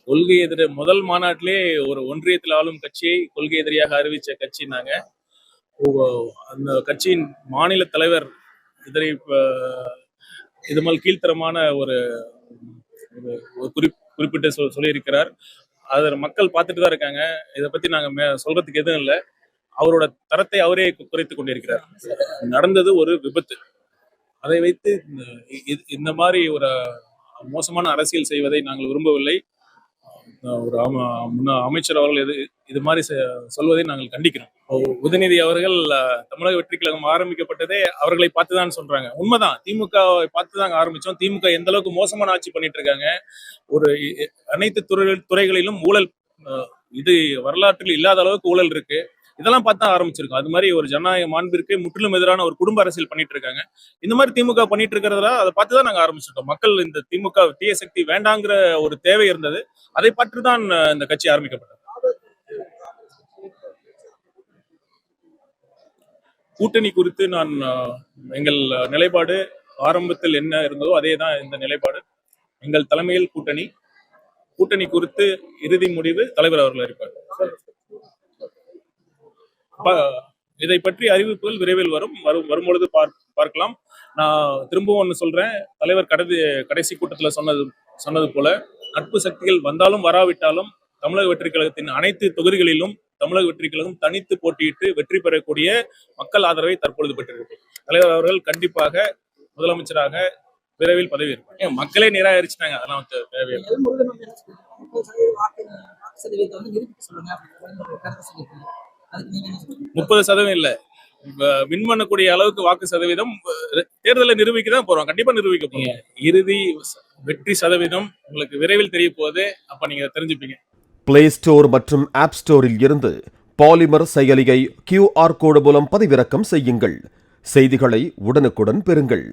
கொள்கை எதிர முதல் மாநாட்டிலே ஒரு ஒன்றியத்தில் ஆளும் கட்சியை கொள்கை எதிரியாக அறிவிச்ச கட்சி நாங்க. அந்த கட்சியின் மாநில தலைவர் இதனை இது மாதிரி கீழ்த்தரமான ஒரு குறிப்பிட்டு சொல்லியிருக்கிறார். அதை மக்கள் பார்த்துட்டு தான் இருக்காங்க. இதை பத்தி நாங்க சொல்றதுக்கு எதுவும் இல்லை. அவரோட தரத்தை அவரே குறைத்துக் கொண்டிருக்கிறார். நடந்தது ஒரு விபத்து. அதை வைத்து இந்த மாதிரி ஒரு மோசமான அரசியல் செய்வதை நாங்கள் விரும்பவில்லை. ஒரு அமைச்சர் அவர்கள் இது மாதிரி சொல்வதை நாங்கள் கண்டிக்கிறோம். உதயநிதி அவர்கள் தமிழக வெற்றி கழகம் ஆரம்பிக்கப்பட்டதே அவர்களை பார்த்துதான் சொல்றாங்க. உண்மைதான், திமுகவை பார்த்துதான் ஆரம்பிச்சோம். திமுக எந்த அளவுக்கு மோசமான ஆட்சி பண்ணிட்டு இருக்காங்க. ஒரு அனைத்து துறைகளிலும் ஊழல், இது வரலாற்றில் இல்லாத அளவுக்கு ஊழல் இருக்கு. இதெல்லாம் பார்த்து தான் ஆரம்பிச்சிருக்கோம். அது மாதிரி ஒரு ஜனநாயக மாண்பிற்கு முற்றிலும் எதிரான ஒரு குடும்ப அரசியல் பண்ணிட்டு இருக்காங்க. இந்த மாதிரி திமுக பண்ணிட்டு இருக்கிறதா அதை பார்த்து தான் நாங்க ஆரம்பிச்சிருக்கோம். மக்கள் இந்த திமுக தீய சக்தி வேண்டாங்கிற ஒரு தேவை இருந்தது. அதை பற்றி தான் இந்த கட்சி ஆரம்பிக்கப்பட்டது. கூட்டணி குறித்து எங்கள் நிலைப்பாடு ஆரம்பத்தில் என்ன இருந்ததோ அதே தான் இந்த நிலைப்பாடு. எங்கள் தலைமையில் கூட்டணி குறித்து இறுதி முடிவு தலைவர் அவர்கள் அறிவிப்பார். இதை பற்றி அறிவிப்புகள் விரைவில் வரும்பொழுது பார்க்கலாம். நான் திரும்பவும் ஒன்று சொல்றேன். தலைவர் கடைசி கூட்டத்தில் சொன்னது போல நட்பு சக்திகள் வந்தாலும் வராவிட்டாலும் தமிழக வெற்றி கழகத்தின் அனைத்து தொகுதிகளிலும் தமிழக வெற்றி கழகம் தனித்து போட்டியிட்டு வெற்றி பெறக்கூடிய மக்கள் ஆதரவை தற்பொழுது பெற்றிருக்கு. தலைவர் அவர்கள் கண்டிப்பாக முதலமைச்சராக விரைவில் பதவி இருப்பாங்க. மக்களே நிராகரிச்சுட்டாங்க. அதெல்லாம் தேவையில்லை. 30% இல்ல, வின் பண்ணக்கூடிய அளவுக்கு வாக்கு சதவீதம் தேர்தலை நிரூபிக்கதான் போறோம். கண்டிப்பா நிரூபிக்க போறோம். இறுதி வெற்றி சதவீதம் உங்களுக்கு விரைவில் தெரிய போகுது. அப்ப நீங்க தெரிஞ்சுப்பீங்க. பிளே ஸ்டோர் மற்றும் ஆப் ஸ்டோரில் இருந்து பாலிமர் செயலியை QR கோடு மூலம் பதிவிறக்கம் செய்யுங்கள். செய்திகளை உடனுக்குடன் பெறுங்கள்.